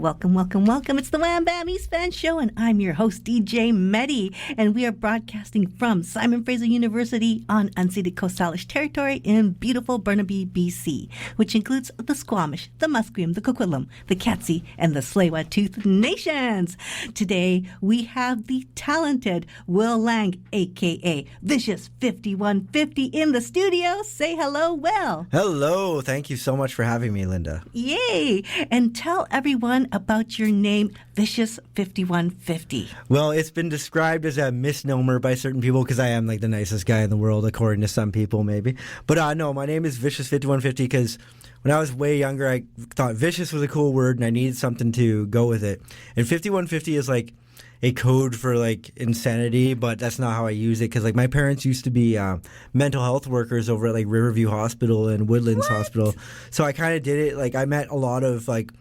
Welcome, welcome, welcome. It's the Wham Bam East Fan Show, and I'm your host, DJ Medi. And we are broadcasting from Simon Fraser University on unceded Coast Salish territory in beautiful Burnaby, BC, which includes the Squamish, the Musqueam, the Coquitlam, the Katzie, and the Tsleil-Waututh nations. Today, we have the talented Will Lang, a.k.a. Vicious 5150, in the studio. Say hello, Will. Hello. Thank you so much for having me, Linda. Yay. And tell everyone about your name, Vicious 5150. Well, it's been described as a misnomer by certain people because I am like the nicest guy in the world, according to some people, maybe. But no, my name is Vicious 5150 because when I was way younger, I thought vicious was a cool word and I needed something to go with it. And 5150 is like a code for like insanity, but that's not how I use it because like my parents used to be mental health workers over at like Riverview Hospital and Woodlands Hospital. So I kind of did it. Like I met a lot of like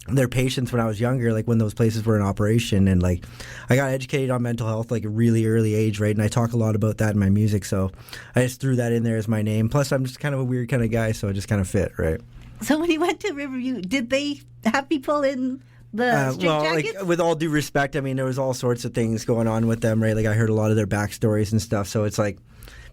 their patients when I was younger, like when those places were in operation, and like I got educated on mental health like a really early age, right? And I talk a lot about that in my music, so I just threw that in there as my name. Plus I'm just kind of a weird kind of guy, so it just kind of fit, right? So when you went to Riverview, did they have people in the straitjackets? Like with all due respect, I mean there was all sorts of things going on with them, right? Like I heard a lot of their backstories and stuff, so it's like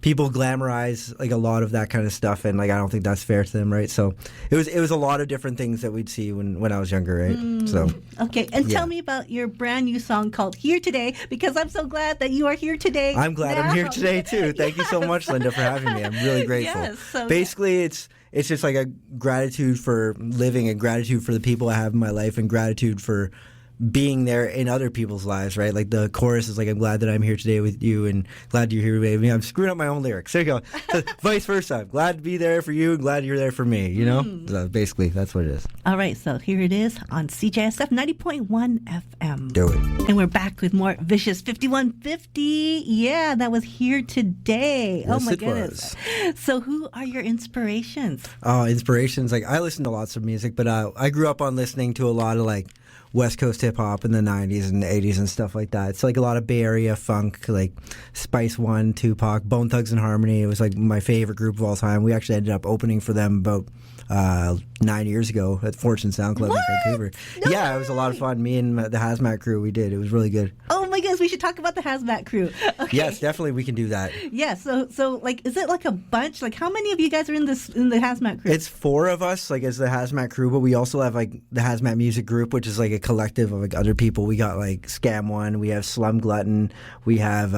people glamorize like a lot of that kind of stuff, and like I don't think that's fair to them, right? So it was a lot of different things that we'd see when I was younger, right? So okay, and tell me about your brand new song called "Here Today," because I'm so glad that you are here today. I'm glad I'm here today too. Thank you so much, Linda, for having me. I'm really grateful. Yes, so basically, it's just like a gratitude for living, and gratitude for the people I have in my life, and gratitude for being there in other people's lives, right? Like the chorus is like, I'm glad that I'm here today with you and glad you're here with me. I'm screwing up my own lyrics. There you go. So, vice versa. I'm glad to be there for you and glad you're there for me, you know? So basically, that's what it is. All right, so here it is on CJSF 90.1 FM. Do it. And we're back with more Vicious 5150. Yeah, that was Here Today. Yes, oh my it goodness. was. So who are your inspirations? Inspirations. Like I listen to lots of music, but I grew up on listening to a lot of like West Coast hip hop in the 90s and the 80s and stuff like that. It's like a lot of Bay Area funk, like Spice One, Tupac, Bone Thugs and Harmony. It was like my favorite group of all time. We actually ended up opening for them about 9 years ago at Fortune Sound Club in Vancouver. No yeah, it was a lot of fun. Me and the Hazmat crew, we did. It was really good. Oh my goodness, we should talk about the Hazmat crew. Okay. Yes, definitely we can do that. Yeah, so like, is it like a bunch? Like, how many of you guys are in the Hazmat crew? It's 4 of us, like as the Hazmat crew, but we also have like the Hazmat Music Group, which is like a collective of like other people. We got like Scam One, we have Slum Glutton, we have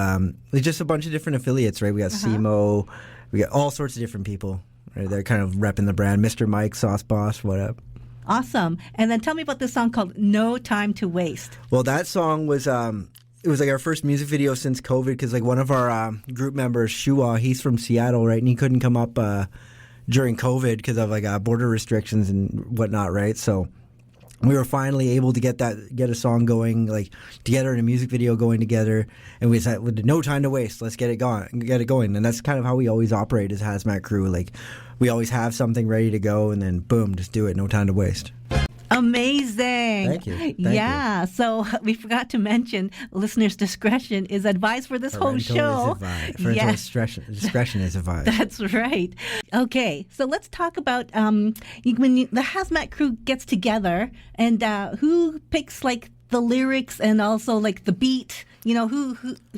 just a bunch of different affiliates, right? We got SEMO, we got all sorts of different people. Right? They're kind of repping the brand. Mr. Mike, Sauce Boss, what up? Awesome. And then tell me about this song called No Time to Waste. Well, that song was it was like our first music video since COVID because like one of our group members, Shua, he's from Seattle, right? And he couldn't come up during COVID because of like border restrictions and whatnot, right? So we were finally able to get a song going like together and a music video going together, and we said with no time to waste, let's get it going, and that's kind of how we always operate as Hazmat crew. Like we always have something ready to go, and then boom, just do it, no time to waste. Amazing. Thank you. Thank you. So we forgot to mention listeners' discretion is advised for this whole show. Parental discretion is advised. That's right. Okay, so let's talk about when the Hazmat crew gets together and who picks like the lyrics and also like the beat. You know, who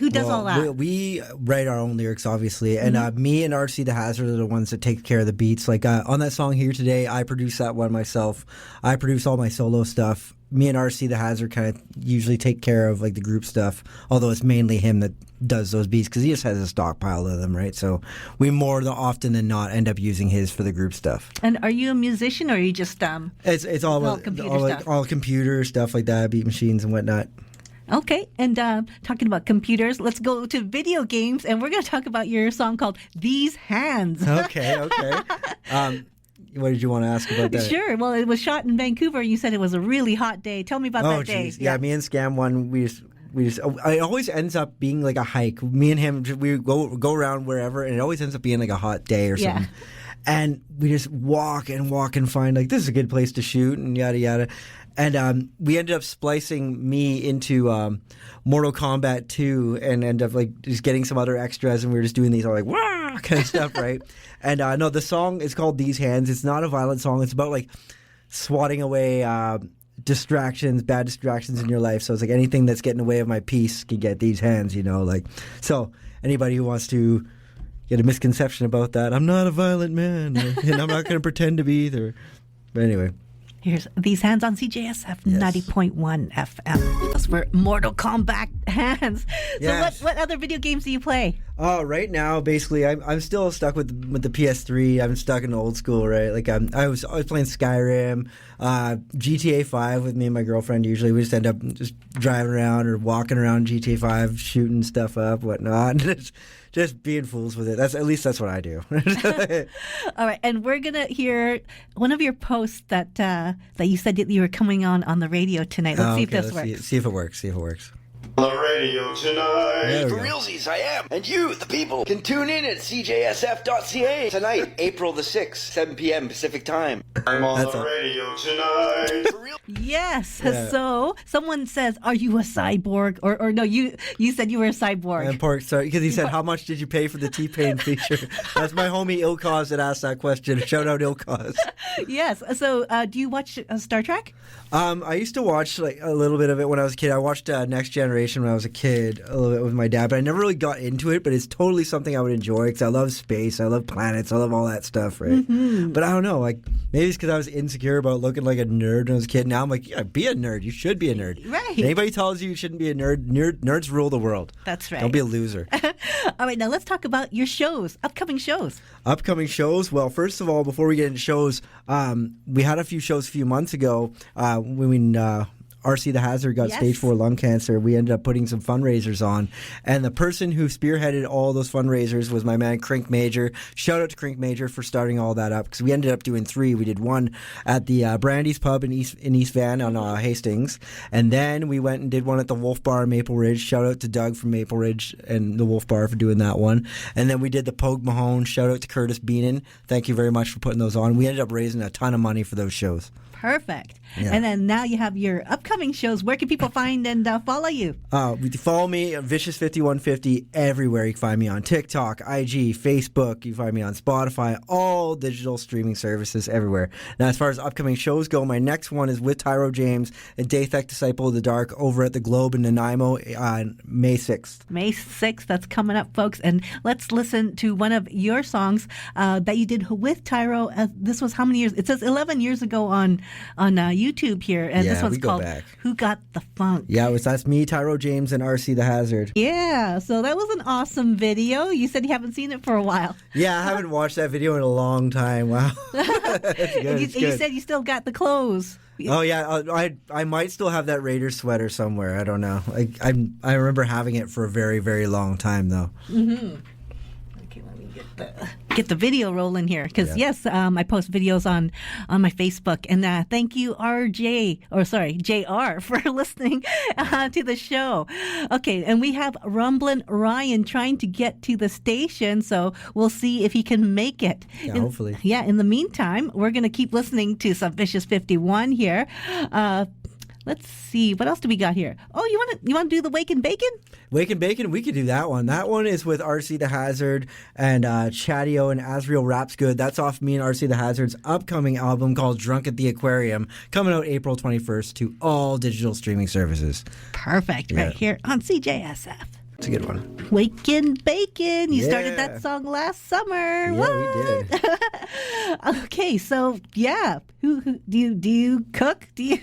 does all that? We write our own lyrics, obviously, and me and RC the Hazard are the ones that take care of the beats. Like on that song Here Today, I produce that one myself. I produce all my solo stuff. Me and RC the Hazard kind of usually take care of like the group stuff, although it's mainly him that does those beats because he just has a stockpile of them, right? So we more often than not end up using his for the group stuff. And are you a musician or are you just It's all computer stuff like that, beat machines and whatnot. Okay, and talking about computers, let's go to video games, and we're going to talk about your song called These Hands. Okay. What did you want to ask about that? Sure. Well, it was shot in Vancouver. You said it was a really hot day. Tell me about that day. Yeah, me and Scam One, we just it always ends up being like a hike. Me and him, we go around wherever, and it always ends up being like a hot day or something. And we just walk and find like this is a good place to shoot and yada yada. And we ended up splicing me into Mortal Kombat 2 and ended up like just getting some other extras, and we were just doing these all like wah kind of stuff, right? And no, the song is called These Hands. It's not a violent song. It's about like swatting away distractions, bad distractions in your life. So it's like anything that's getting in the way of my peace can get these hands, like. So anybody who wants to get a misconception about that, I'm not a violent man, and I'm not going to pretend to be either. But anyway. Here's These Hands on CJSF Yes. 90.1 FM. Those were Mortal Kombat hands. So Yes. what other video games do you play? Right now, basically, I'm still stuck with the PS3. I'm stuck in the old school, right? Like I was playing Skyrim, GTA 5 with me and my girlfriend. Usually, we just end up just driving around or walking around GTA 5, shooting stuff up, whatnot. Just being fools with it. At least that's what I do. All right, and we're gonna hear one of your posts that you said that you were coming on the radio tonight. Let's see if this works. See if it works. See if it works. On the radio tonight. For realsies, I am. And you, the people, can tune in at cjsf.ca tonight, April the 6th, 7 p.m. Pacific time. I'm on That's the all. radio tonight. For real. Yes. Yeah. So someone says, "Are you a cyborg?" Or no, you said you were a cyborg. And Pork, sorry, because he said, "How much did you pay for the T-Pain feature?" That's my homie Ilcause that asked that question. Shout out Ilcause. Yes. So do you watch Star Trek? I used to watch like a little bit of it when I was a kid. I watched Next Generation when I was a kid, a little bit with my dad, but I never really got into it. But it's totally something I would enjoy because I love space, I love planets, I love all that stuff, right? Mm-hmm. But I don't know, like maybe it's because I was insecure about looking like a nerd when I was a kid. Now I'm like, yeah, be a nerd. You should be a nerd. Right. Anybody tells you shouldn't be a nerd, nerds rule the world. That's right. Don't be a loser. All right, now let's talk about your shows, upcoming shows. Upcoming shows. Well, first of all, before we get into shows, we had a few shows a few months ago when RC the Hazard got Yes. stage 4 lung cancer. We ended up putting some fundraisers on, and the person who spearheaded all those fundraisers was my man Crink Major. Shout out to Crink Major for starting all that up because we ended up doing 3. We did one at the Brandy's Pub in East Van on Hastings, and then we went and did one at the Wolf Bar in Maple Ridge. Shout out to Doug from Maple Ridge and the Wolf Bar for doing that one. And then we did the Pogue Mahone. Shout out to Curtis Beenan. Thank you very much for putting those on. We ended up raising a ton of money for those shows. Perfect. Yeah. And then now you have your upcoming shows. Where can people find and follow you? Follow me, Vicious5150, everywhere. You can find me on TikTok, IG, Facebook. You can find me on Spotify, all digital streaming services everywhere. Now, as far as upcoming shows go, my next one is with Tyro James and Dathek Disciple of the Dark over at the Globe in Nanaimo on May 6th. May 6th, that's coming up, folks. And let's listen to one of your songs that you did with Tyro. This was how many years? It says 11 years ago on YouTube here. And Yeah, this one's we go called back. Who Got the Funk? Yeah, that's me, Tyro James, and RC the Hazard. Yeah, so that was an awesome video. You said you haven't seen it for a while. Yeah, I haven't watched that video in a long time. Wow. It's good, And it's you good. said you still got the clothes. Oh yeah, I might still have that Raiders sweater somewhere. I don't know. I remember having it for a very, very long time though. Okay, let me get the video rolling here because yes, I post videos on my Facebook, and thank you JR for listening to the show. Okay, and we have Rumblin' Ryan trying to get to the station, so we'll see if he can make it. Yeah, hopefully. In the meantime, we're going to keep listening to some Vicious 51 here. Let's see. What else do we got here? Oh, you want to do the Wake and Bacon? Wake and Bacon, we could do that one. That one is with RC the Hazard and Chatio and Asriel Raps Good. That's off me and RC the Hazard's upcoming album called Drunk at the Aquarium, coming out April 21st to all digital streaming services. Perfect. Yeah. Right here on CJSF. It's a good one. Wake and Bacon. You started Yeah. that song last summer. Yeah, we did. Okay, so yeah, who do you cook? Do you?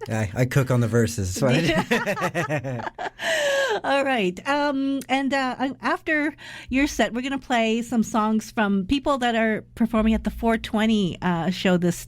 I cook on the verses. So All right. And after your set, we're gonna play some songs from people that are performing at the 420 show this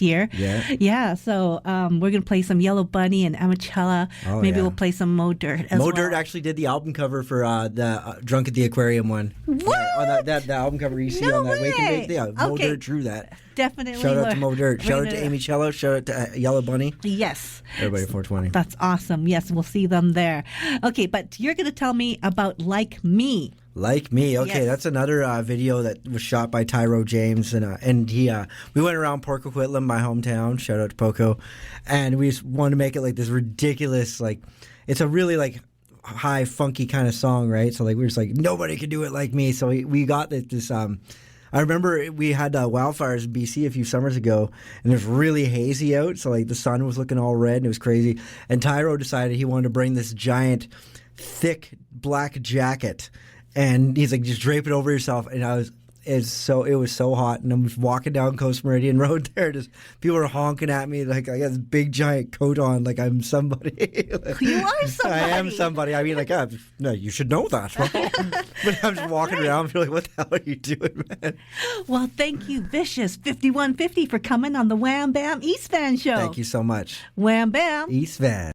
year. Yeah. Yeah. So we're gonna play some Yellow Bunny and Amachella. Oh, Maybe yeah. we'll play some Mo Dirt as Mo well. Dirt actually did the album cover for the Drunk at the Aquarium one. What? On that album cover you see No on that Wake and way. Bacon. Yeah, Mo Okay. Dirt drew that. Definitely. Shout out to Mo Dirt. Shout out Right. to Amy Cello. Shout out to Yellow Bunny. Yes. Everybody at 420. That's awesome. Yes, we'll see them there. Okay, but you're going to tell me about Like Me. Like Me. Okay, Yes. that's another video that was shot by Tyro James, and he we went around Port Coquitlam, my hometown. Shout out to Poco, and we just wanted to make it like this ridiculous, like it's a really like high funky kind of song, right? So like we were just like nobody could do it like me. So we got this I remember we had wildfires in BC a few summers ago, and it was really hazy out, so like the sun was looking all red, and it was crazy. And Tyro decided he wanted to bring this giant, thick black jacket, and he's like, just drape it over yourself. And it was so hot, and I'm walking down Coast Meridian Road there. Just people are honking at me like I got this big giant coat on, like I'm somebody. You are somebody. I am somebody. I mean, like, no, you should know that. But I'm just walking around, feeling like, what the hell are you doing, man? Well, thank you, Vicious 5150, for coming on the Wham Bam East Van Show. Thank you so much. Wham Bam. East Van.